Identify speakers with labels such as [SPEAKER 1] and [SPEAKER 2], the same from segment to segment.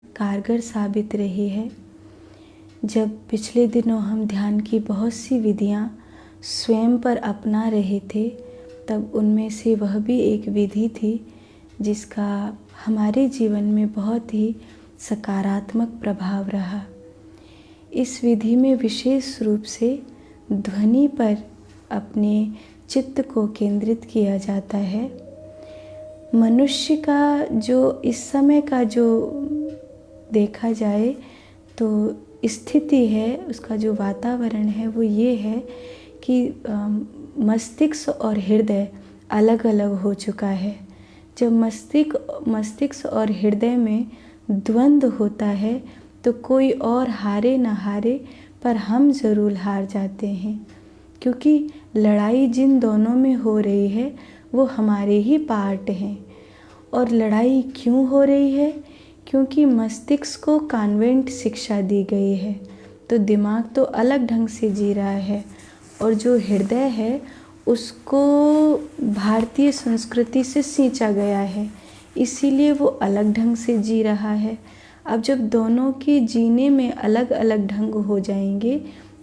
[SPEAKER 1] कारगर साबित रही है। जब पिछले दिनों हम ध्यान की बहुत सी विधियां स्वयं पर अपना रहे थे, तब उनमें से वह भी एक विधि थी जिसका हमारे जीवन में बहुत ही सकारात्मक प्रभाव रहा। इस विधि में विशेष रूप से ध्वनि पर अपने चित्त को केंद्रित किया जाता है। मनुष्य का जो इस समय का जो देखा जाए तो स्थिति है, उसका जो वातावरण है वो ये है कि मस्तिष्क और हृदय अलग अलग हो चुका है। जब मस्तिष्क और हृदय में द्वंद्व होता है तो कोई और हारे न हारे पर हम ज़रूर हार जाते हैं, क्योंकि लड़ाई जिन दोनों में हो रही है वो हमारे ही पार्ट हैं। और लड़ाई क्यों हो रही है? क्योंकि मस्तिष्क को कॉन्वेंट शिक्षा दी गई है, तो दिमाग तो अलग ढंग से जी रहा है, और जो हृदय है उसको भारतीय संस्कृति से सींचा गया है, इसीलिए वो अलग ढंग से जी रहा है। अब जब दोनों के जीने में अलग अलग ढंग हो जाएंगे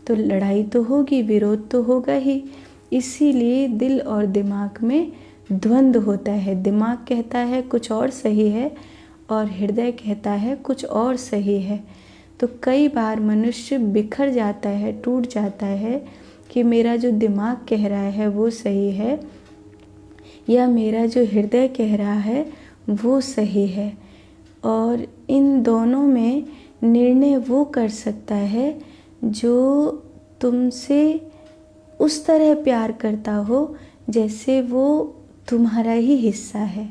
[SPEAKER 1] तो लड़ाई तो होगी, विरोध तो होगा ही। इसीलिए दिल और दिमाग में द्वंद्व होता है। दिमाग कहता है कुछ और सही है और हृदय कहता है कुछ और सही है। तो कई बार मनुष्य बिखर जाता है, टूट जाता है कि मेरा जो दिमाग कह रहा है वो सही है या मेरा जो हृदय कह रहा है वो सही है। और इन दोनों में निर्णय वो कर सकता है जो तुमसे उस तरह प्यार करता हो जैसे वो तुम्हारा ही हिस्सा है।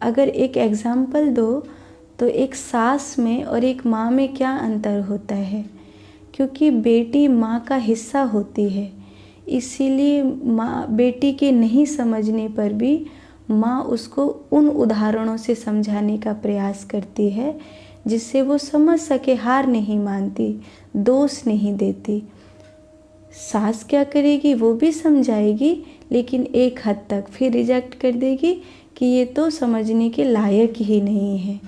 [SPEAKER 1] अगर एक एग्ज़ाम्पल दो तो एक सास में और एक माँ में क्या अंतर होता है? क्योंकि बेटी माँ का हिस्सा होती है, इसीलिए माँ बेटी के नहीं समझने पर भी माँ उसको उन उदाहरणों से समझाने का प्रयास करती है जिससे वो समझ सके, हार नहीं मानती, दोष नहीं देती। सास क्या करेगी? वो भी समझाएगी लेकिन एक हद तक, फिर रिजेक्ट कर देगी कि ये तो समझने के लायक ही नहीं है।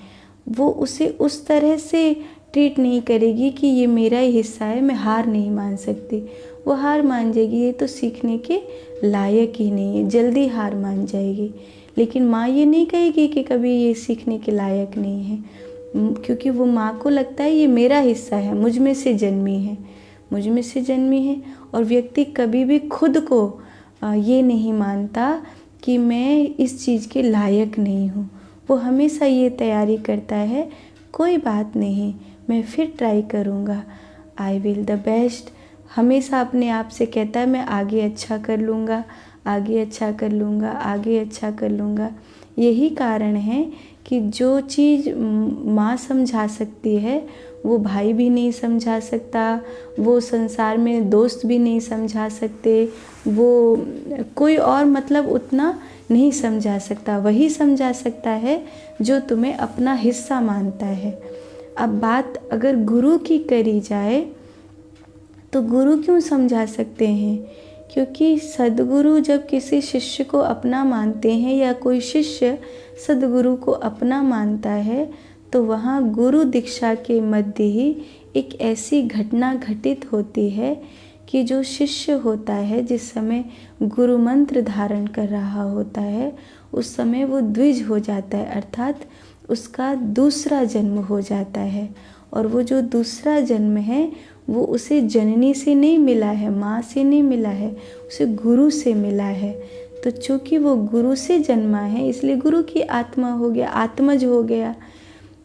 [SPEAKER 1] वो उसे उस तरह से ट्रीट नहीं करेगी कि ये मेरा ही हिस्सा है, मैं हार नहीं मान सकती। वो हार मान जाएगी, ये तो सीखने के लायक ही नहीं है, जल्दी हार मान जाएगी। लेकिन माँ ये नहीं कहेगी कि कभी ये सीखने के लायक नहीं है, क्योंकि वो माँ को लगता है ये मेरा हिस्सा है, मुझ में से जन्मी है, मुझ में से जन्मी है। और व्यक्ति कभी भी खुद को ये नहीं मानता कि मैं इस चीज़ के लायक नहीं हूँ। वो हमेशा ये तैयारी करता है, कोई बात नहीं, मैं फिर ट्राई करूँगा, आई विल द बेस्ट। हमेशा अपने आप से कहता है मैं आगे अच्छा कर लूँगा, आगे अच्छा कर लूँगा, आगे अच्छा कर लूँगा। यही कारण है कि जो चीज़ माँ समझा सकती है वो भाई भी नहीं समझा सकता, वो संसार में दोस्त भी नहीं समझा सकते, वो कोई और मतलब उतना नहीं समझा सकता। वही समझा सकता है जो तुम्हें अपना हिस्सा मानता है। अब बात अगर गुरु की करी जाए तो गुरु क्यों समझा सकते हैं? क्योंकि सद्गुरु जब किसी शिष्य को अपना मानते हैं या कोई शिष्य सद्गुरु को अपना मानता है तो वहाँ गुरु दीक्षा के मध्य ही एक ऐसी घटना घटित होती है कि जो शिष्य होता है जिस समय गुरु मंत्र धारण कर रहा होता है उस समय वो द्विज हो जाता है, अर्थात उसका दूसरा जन्म हो जाता है। और वो जो दूसरा जन्म है वो उसे जननी से नहीं मिला है, माँ से नहीं मिला है, उसे गुरु से मिला है। तो चूँकि वो गुरु से जन्मा है इसलिए गुरु की आत्मा हो गया, आत्मज हो गया।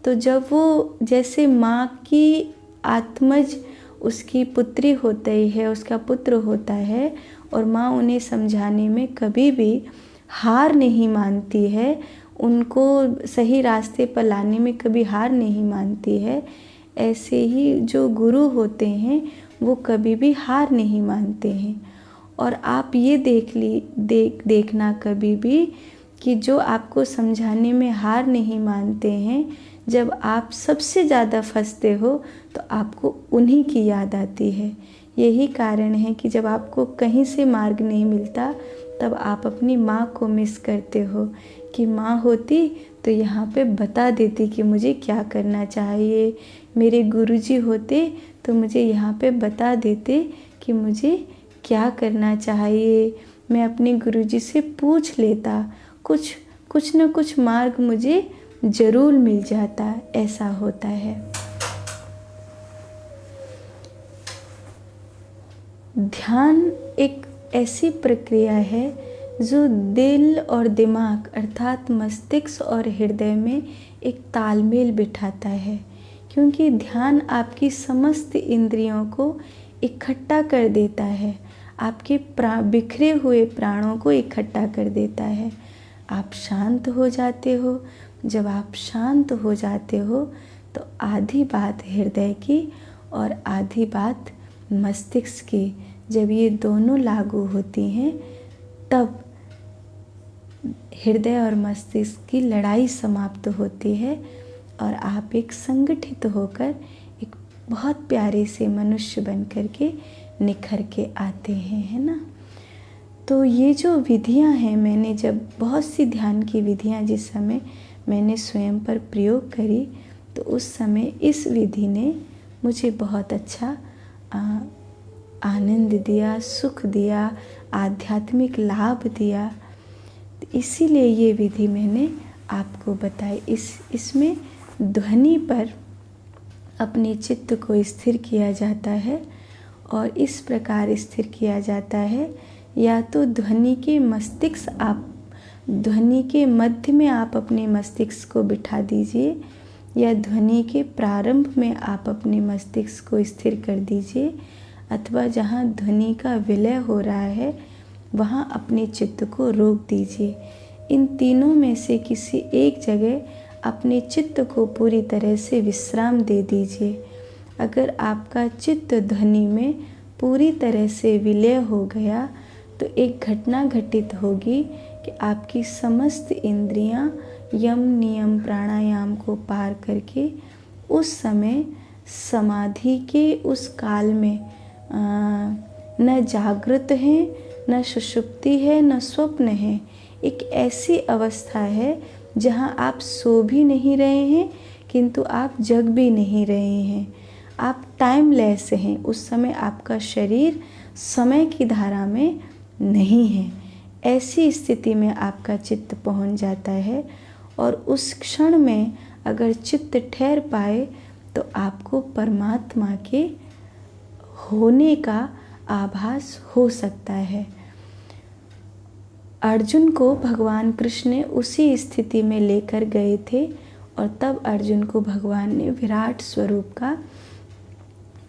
[SPEAKER 1] तो जब वो जैसे माँ की आत्मज उसकी पुत्री होती है, उसका पुत्र होता है, और माँ उन्हें समझाने में कभी भी हार नहीं मानती है, उनको सही रास्ते पर लाने में कभी हार नहीं मानती है, ऐसे ही जो गुरु होते हैं वो कभी भी हार नहीं मानते हैं। और आप ये देखना कभी भी कि जो आपको समझाने में हार नहीं मानते हैं, जब आप सबसे ज़्यादा फंसते हो तो आपको उन्हीं की याद आती है। यही कारण है कि जब आपको कहीं से मार्ग नहीं मिलता तब आप अपनी माँ को मिस करते हो कि माँ होती तो यहाँ पे बता देती कि मुझे क्या करना चाहिए। मेरे गुरुजी होते तो मुझे यहाँ पे बता देते कि मुझे क्या करना चाहिए। मैं अपने गुरुजी से पूछ लेता, कुछ न कुछ मार्ग मुझे ज़रूर मिल जाता। ऐसा होता है। ध्यान एक ऐसी प्रक्रिया है जो दिल और दिमाग अर्थात मस्तिष्क और हृदय में एक तालमेल बिठाता है, क्योंकि ध्यान आपकी समस्त इंद्रियों को इकट्ठा कर देता है, आपके बिखरे हुए प्राणों को इकट्ठा कर देता है। आप शांत हो जाते हो। जब आप शांत हो जाते हो तो आधी बात हृदय की और आधी बात मस्तिष्क की, जब ये दोनों लागू होती हैं तब हृदय और मस्तिष्क की लड़ाई समाप्त होती है और आप एक संगठित होकर एक बहुत प्यारे से मनुष्य बन कर के निखर के आते हैं, है ना। तो ये जो विधियां हैं, मैंने जब बहुत सी ध्यान की विधियां जिस समय मैंने स्वयं पर प्रयोग करी तो उस समय इस विधि ने मुझे बहुत अच्छा आनंद दिया, सुख दिया, आध्यात्मिक लाभ दिया। इसीलिए ये विधि मैंने आपको बताई। इसमें ध्वनि पर अपने चित्त को स्थिर किया जाता है और इस प्रकार स्थिर किया जाता है, या तो ध्वनि के मध्य में आप अपने मस्तिष्क को बिठा दीजिए, या ध्वनि के प्रारंभ में आप अपने मस्तिष्क को स्थिर कर दीजिए, अथवा जहाँ ध्वनि का विलय हो रहा है वहाँ अपने चित्त को रोक दीजिए। इन तीनों में से किसी एक जगह अपने चित्त को पूरी तरह से विश्राम दे दीजिए। अगर आपका चित्त ध्वनि में पूरी तरह से विलय हो गया तो एक घटना घटित होगी कि आपकी समस्त इंद्रियां यम नियम प्राणायाम को पार करके उस समय समाधि के उस काल में न जागृत हैं, न सुषुप्ति है, न स्वप्न है। एक ऐसी अवस्था है जहाँ आप सो भी नहीं रहे हैं किंतु आप जग भी नहीं रहे हैं। आप टाइमलेस हैं। उस समय आपका शरीर समय की धारा में नहीं है। ऐसी स्थिति में आपका चित्त पहुंच जाता है और उस क्षण में अगर चित्त ठहर पाए तो आपको परमात्मा के होने का आभास हो सकता है। अर्जुन को भगवान कृष्ण ने उसी स्थिति में लेकर गए थे और तब अर्जुन को भगवान ने विराट स्वरूप का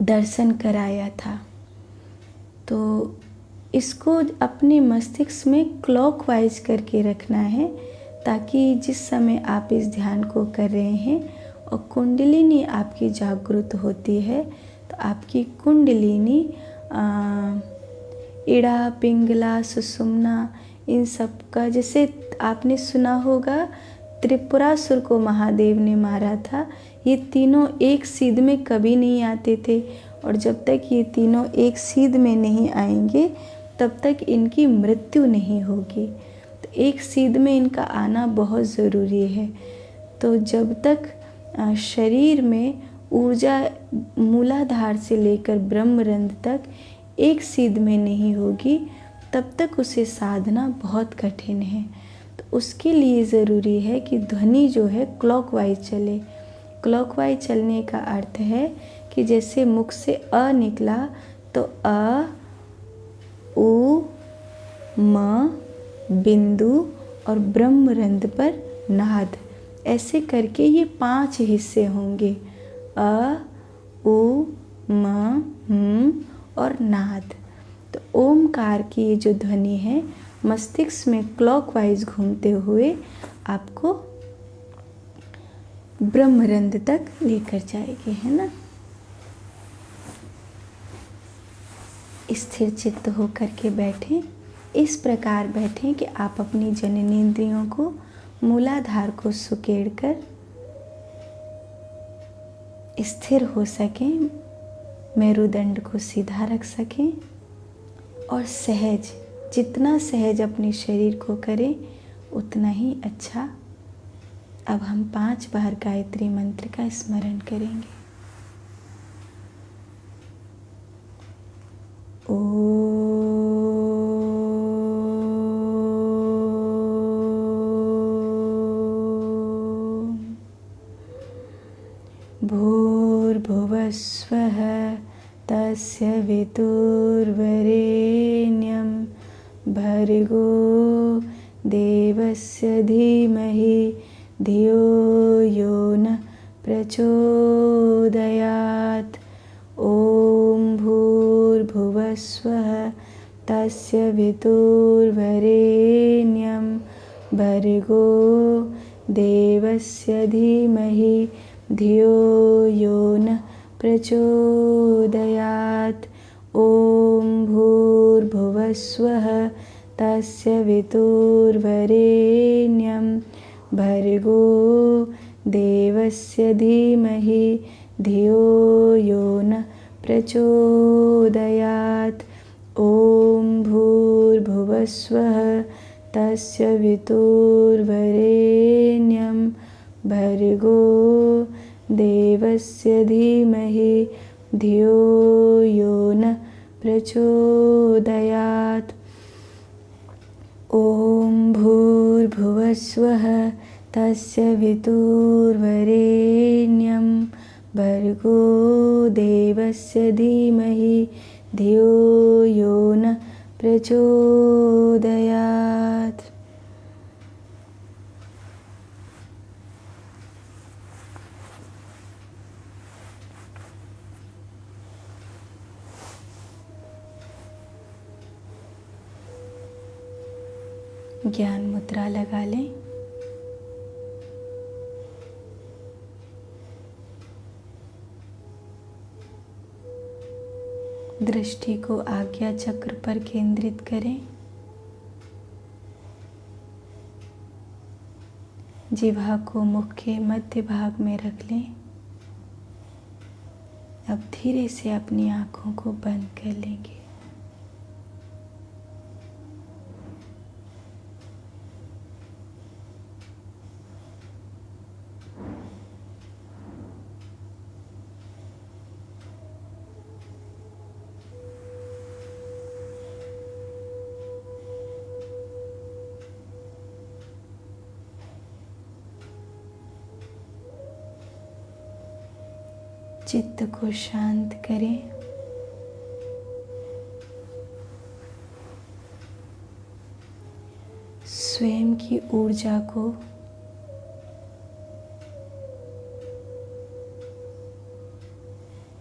[SPEAKER 1] दर्शन कराया था। तो इसको अपने मस्तिष्क में क्लॉकवाइज करके रखना है, ताकि जिस समय आप इस ध्यान को कर रहे हैं और कुंडलिनी आपकी जागृत होती है तो आपकी कुंडलिनी इड़ा पिंगला सुषुम्ना इन सब का, जैसे आपने सुना होगा त्रिपुरासुर को महादेव ने मारा था, ये तीनों एक सीध में कभी नहीं आते थे और जब तक ये तीनों एक सीध में नहीं आएंगे तब तक इनकी मृत्यु नहीं होगी। तो एक सीध में इनका आना बहुत ज़रूरी है। तो जब तक शरीर में ऊर्जा मूलाधार से लेकर ब्रह्मरंध्र तक एक सीध में नहीं होगी तब तक उसे साधना बहुत कठिन है। तो उसके लिए ज़रूरी है कि ध्वनि जो है क्लॉकवाइज चले। क्लॉकवाइज चलने का अर्थ है कि जैसे मुख से अ निकला तो अ उ म बिंदु और ब्रह्मरंध्र पर नाद, ऐसे करके ये 5 हिस्से होंगे, अ उ म और नाद। तो ओमकार की ये जो ध्वनि है मस्तिष्क में क्लॉकवाइज घूमते हुए आपको ब्रह्मरंध्र तक लेकर जाएगी, है ना। स्थिर चित्त होकर के बैठें। इस प्रकार बैठें कि आप अपनी जननेंद्रियों को मूलाधार को सुकेड़ कर स्थिर हो सकें, मेरुदंड को सीधा रख सकें और सहज जितना सहज अपने शरीर को करें उतना ही अच्छा। अब हम 5 बार गायत्री मंत्र का स्मरण करेंगे। भूर्भुवस्वः तस्य वितुर्वरेण्यं भर्गो देवस्य धीमहि धियो यो नः प्रचोदयात्। ॐ भूर्भुवस्वः तस्य वितुर्वरेण्यं भर्गो देवस्य धीमहि धियो यो नः प्रचोदयात्। ॐ भूर्भुवस्वः तस्य वितुर्वरेण्यं भर्गो देवस्य धीमहि धियो यो नः प्रचोदयात्। ॐ भूर्भुवस्वः तस्य वितुर्वरेण्यं भर्गो देवस्य धीमहि धियो यो नः प्रचोदयात्। ॐ भूर्भुवस्वः तस्य वितुर्वरेण्यं भर्गो देवस्य धीमहि धियो यो नः प्रचोदयात्। ज्ञान मुद्रा लगा लें। दृष्टि को आज्ञा चक्र पर केंद्रित करें। जिह्वा को मुख के मध्य भाग में रख लें। अब धीरे से अपनी आँखों को बंद कर लेंगे। चित्त को शांत करें। स्वयं की ऊर्जा को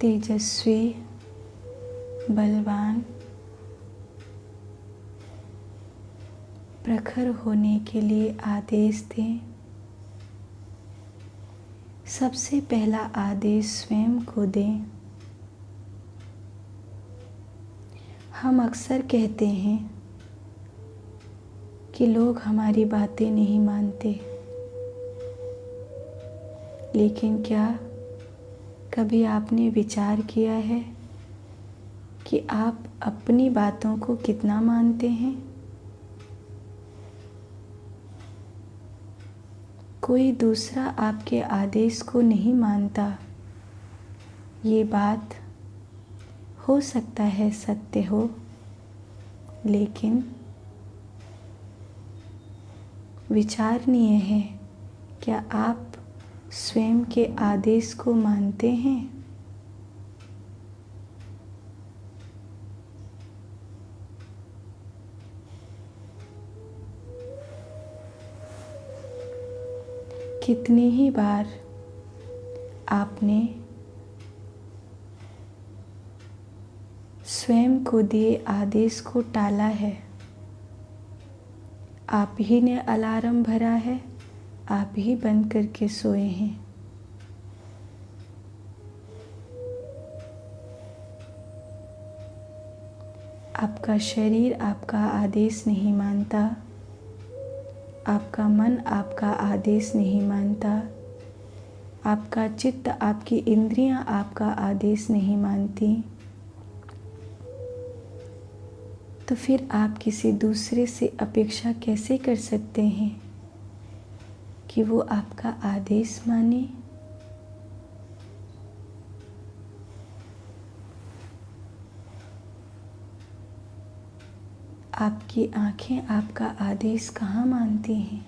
[SPEAKER 1] तेजस्वी, बलवान, प्रखर होने के लिए आदेश दें। सबसे पहला आदेश स्वयं को दें। हम अक्सर कहते हैं कि लोग हमारी बातें नहीं मानते, लेकिन क्या कभी आपने विचार किया है कि आप अपनी बातों को कितना मानते हैं? कोई दूसरा आपके आदेश को नहीं मानता। ये बात हो सकता है सत्य हो, लेकिन विचारणीय है, क्या आप स्वयं के आदेश को मानते हैं? कितनी ही बार आपने स्वयं को दिए आदेश को टाला है? आप ही ने अलार्म भरा है, आप ही बंद करके सोए हैं। आपका शरीर आपका आदेश नहीं मानता, आपका मन आपका आदेश नहीं मानता, आपका चित्त, आपकी इंद्रियां आपका आदेश नहीं मानती। तो फिर आप किसी दूसरे से अपेक्षा कैसे कर सकते हैं कि वो आपका आदेश माने? आपकी आंखें आपका आदेश कहाँ मानती हैं?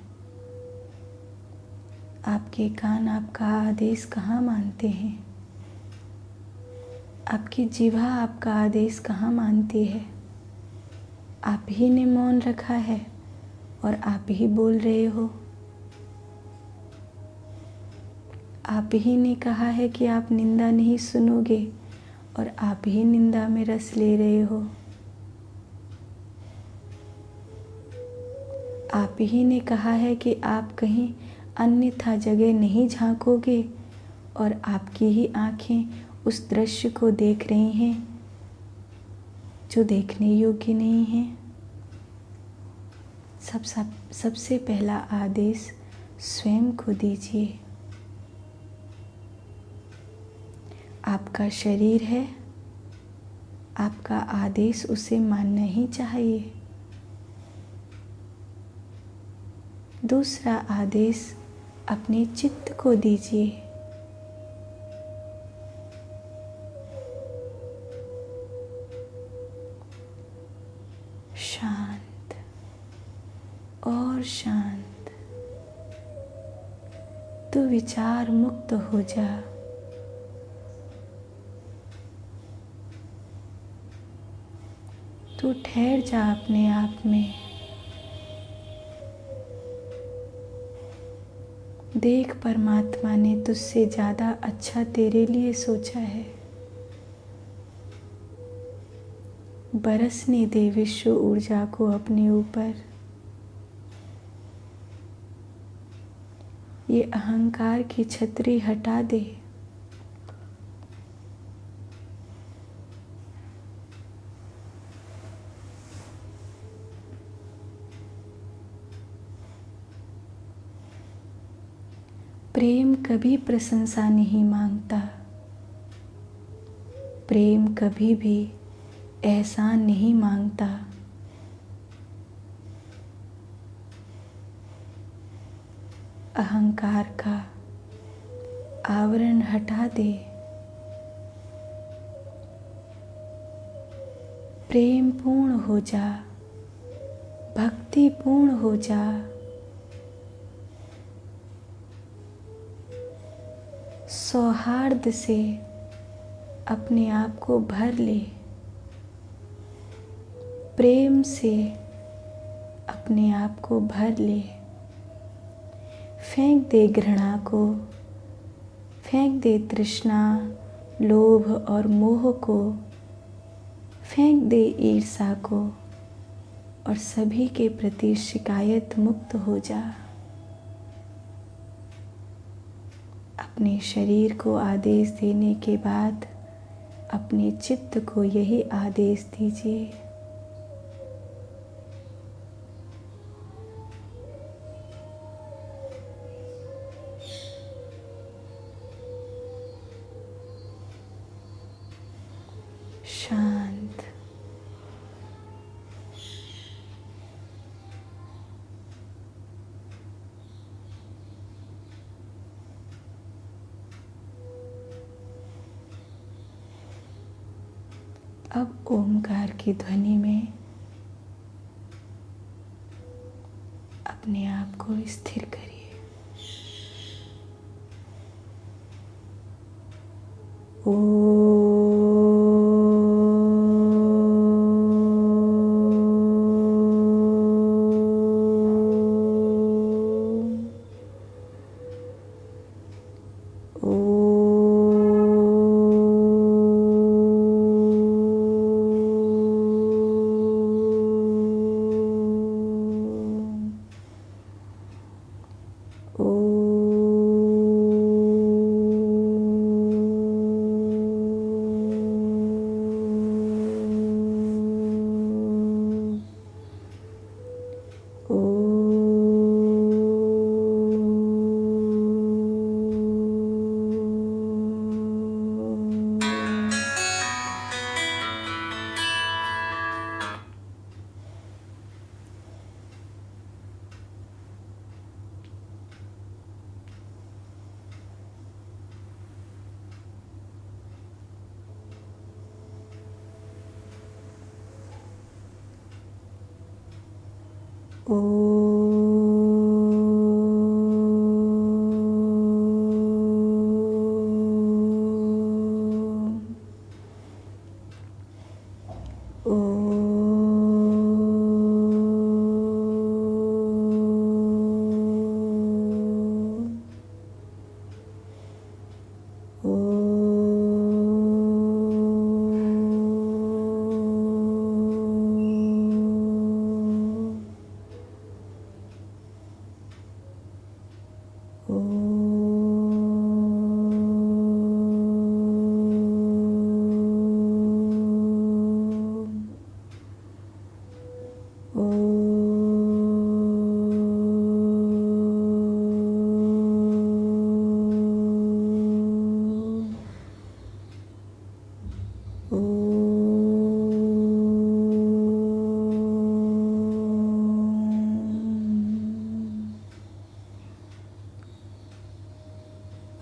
[SPEAKER 1] आपके कान आपका आदेश कहाँ मानते हैं? आपकी जिह्वा आपका आदेश कहाँ मानती है? आप ही ने मौन रखा है और आप ही बोल रहे हो। आप ही ने कहा है कि आप निंदा नहीं सुनोगे और आप ही निंदा में रस ले रहे हो। आप ही ने कहा है कि आप कहीं अन्यथा जगह नहीं झांकोगे और आपकी ही आंखें उस दृश्य को देख रही हैं जो देखने योग्य नहीं है। सबसे पहला आदेश स्वयं को दीजिए। आपका शरीर है, आपका आदेश उसे मानना ही चाहिए। दूसरा आदेश अपने चित्त को दीजिए। शांत और शांत, तू विचार मुक्त हो जा। तू ठहर जा अपने आप में। देख, परमात्मा ने तुझसे ज़्यादा अच्छा तेरे लिए सोचा है। बरसने दे विश्व ऊर्जा को अपने ऊपर। ये अहंकार की छतरी हटा दे। प्रेम कभी प्रशंसा नहीं मांगता। प्रेम कभी भी एहसान नहीं मांगता। अहंकार का आवरण हटा दे। प्रेम पूर्ण हो जा, भक्ति पूर्ण हो जा। सौहार्द से अपने आप को भर ले। प्रेम से अपने आप को भर ले। फेंक दे घृणा को, फेंक दे तृष्णा, लोभ और मोह को, फेंक दे ईर्ष्या को और सभी के प्रति शिकायत मुक्त हो जा। अपने शरीर को आदेश देने के बाद अपने चित्त को यही आदेश दीजिए। शांत। अब ओमकार की ध्वनि में अपने आप को स्थिर करिए। ओ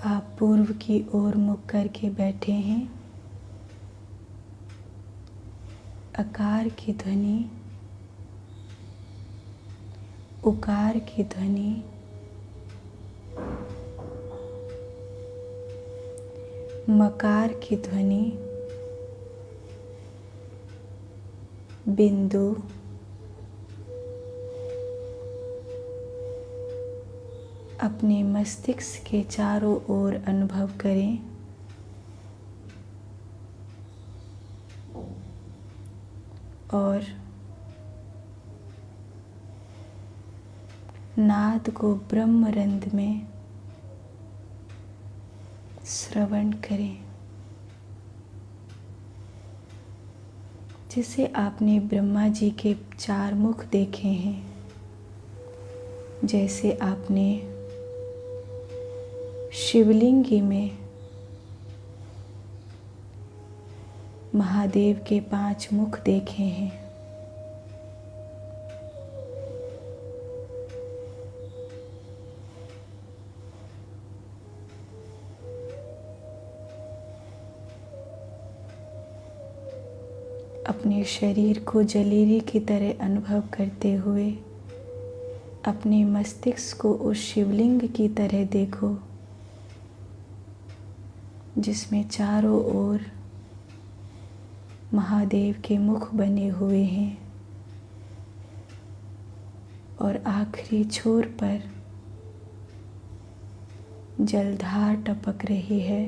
[SPEAKER 1] आप पूर्व की ओर मुख करके बैठे हैं। अकार की ध्वनि, उकार की ध्वनि, मकार की ध्वनि, बिंदु, अपने मस्तिष्क के चारों ओर अनुभव करें। और नाद को ब्रह्मरंध्र में श्रवण करें, जिसे आपने ब्रह्मा जी के 4 मुख देखे हैं। जैसे आपने शिवलिंग में महादेव के 5 मुख देखे हैं। अपने शरीर को जलेरी की तरह अनुभव करते हुए अपने मस्तिष्क को उस शिवलिंग की तरह देखो, जिसमें चारों ओर महादेव के मुख बने हुए हैं और आखिरी छोर पर जलधार टपक रही है।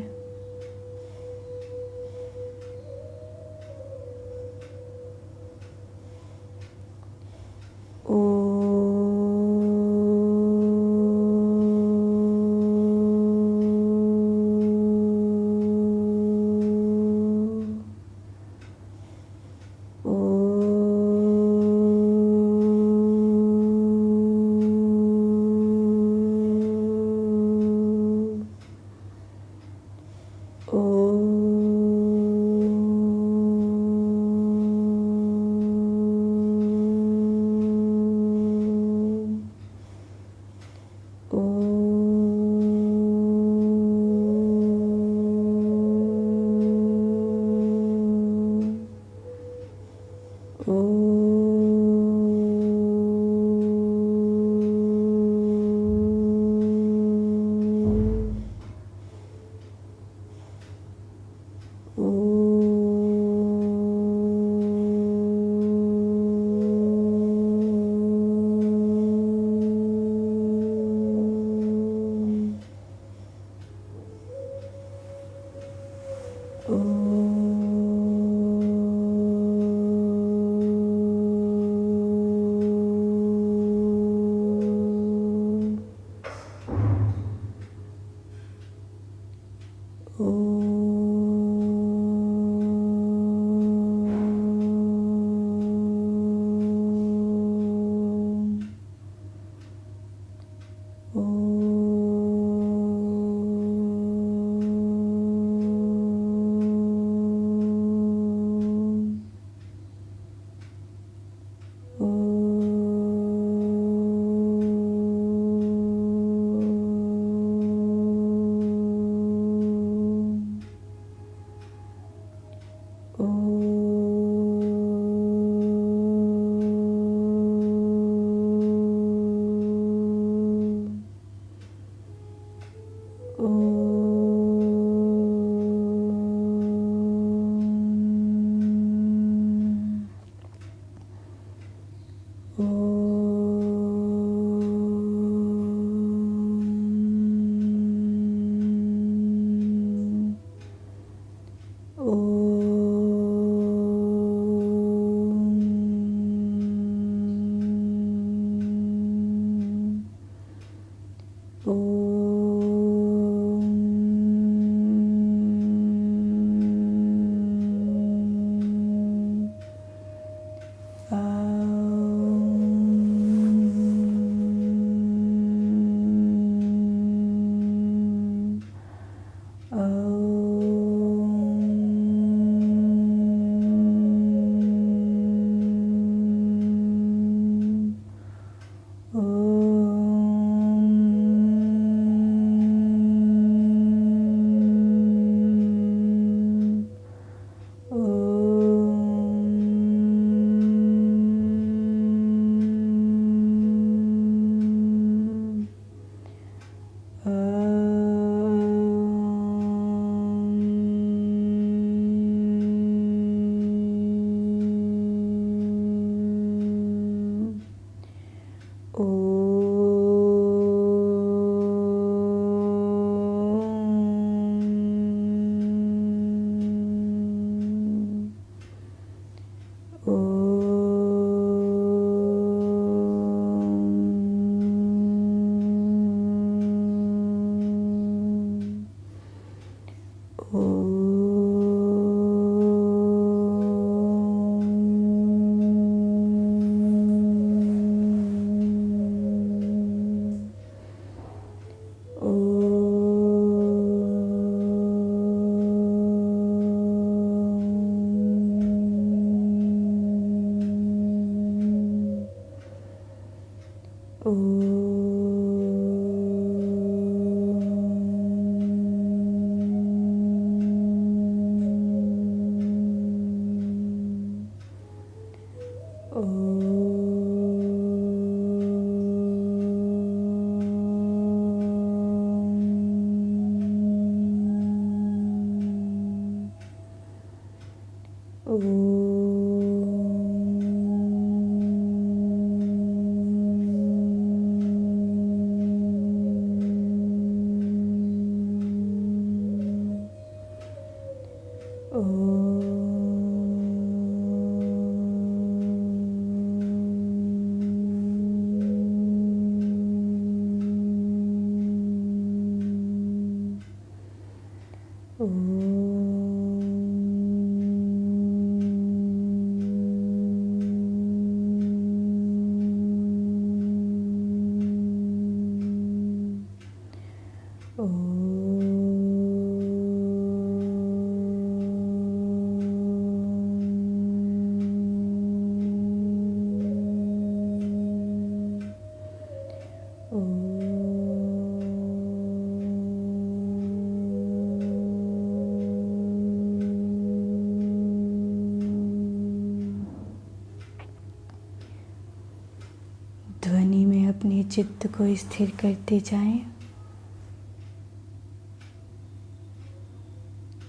[SPEAKER 1] ध्वनि में अपने चित्त को स्थिर करते जाएं।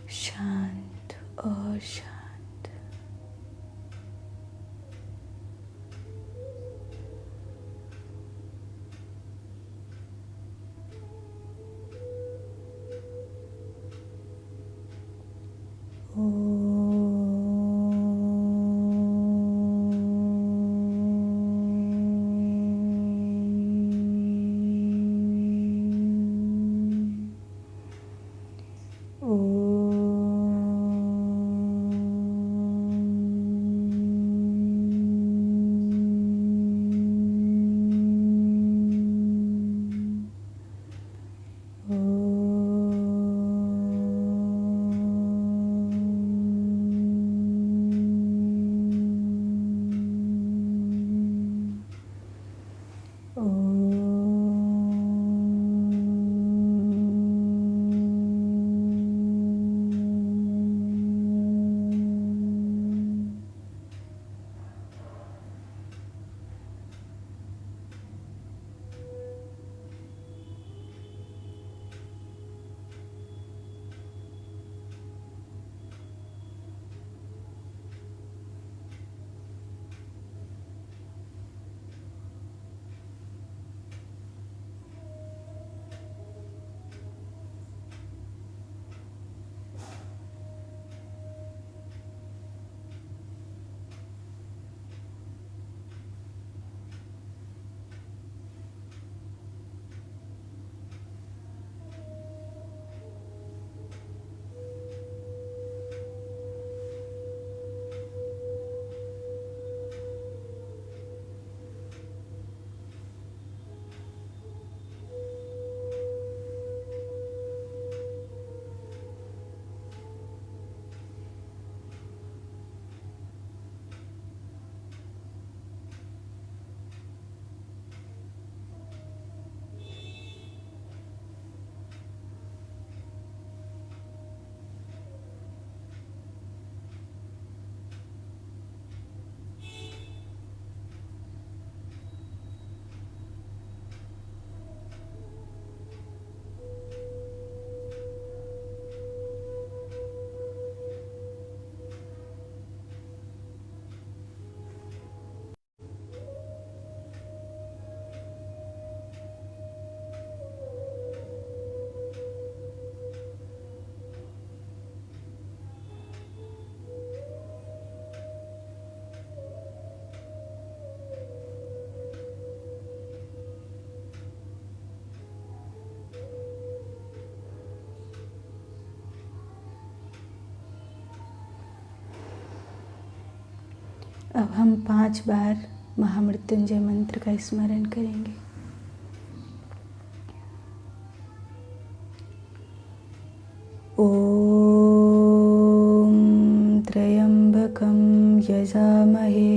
[SPEAKER 1] शांत और शांत। अब हम 5 बार महामृत्युंजय मंत्र का स्मरण करेंगे। ओम त्र्यंबकं यजामहे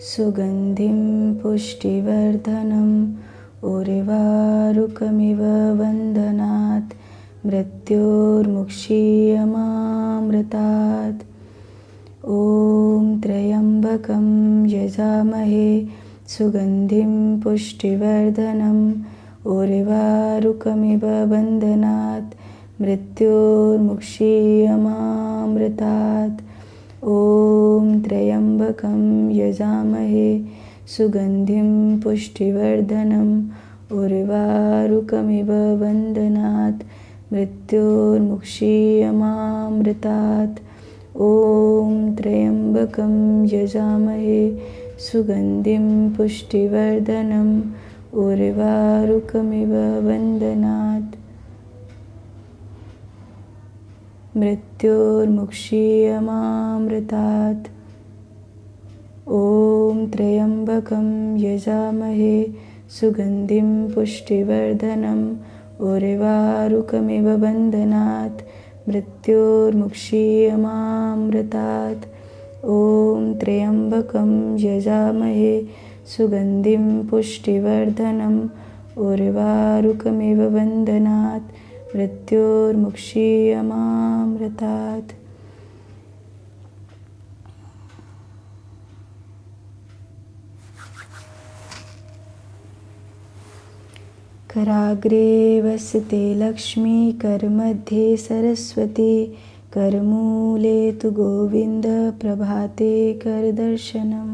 [SPEAKER 1] सुगंधिं पुष्टिवर्धनम् उर्वारुकमिव वन्दनात् मृत्योर्मुक्षीयमामृतात्। ॐ त्र्यंबकं यजामहे सुगंधिं पुष्टिवर्धनम् उर्वारुकमिव वन्दनात् मृत्योर्मुक्षीयमामृतात्। ॐ त्र्यंबकं यजामहे सुगंधिं पुष्टिवर्धनम् उर्वारुकमिव वन्दनात् मृत्योर्मुक्षीयमामृतात्। ॐ त्र्यंबकं यजामहे सुगंधिं पुष्टिवर्धनम् उर्वारुकमिव वन्दनात् मृत्योर्मुक्षीयमामृतात्। ॐ त्र्यंबकं यजामहे सुगंधिं पुष्टिवर्धनम् उर्वारुकमिव वन्दनात् मृत्योर्मुक्षीयमामृतात्। ॐ त्र्यंबकं यजामहे सुगंधिं पुष्टिवर्धनम् उर्वारुकमिव वन्दनात् मृत्योर्मुक्षीयमामृतात्। कराग्रे वसते लक्ष्मी करमध्ये सरस्वती करमूले तु गोविंद प्रभाते करदर्शनम्।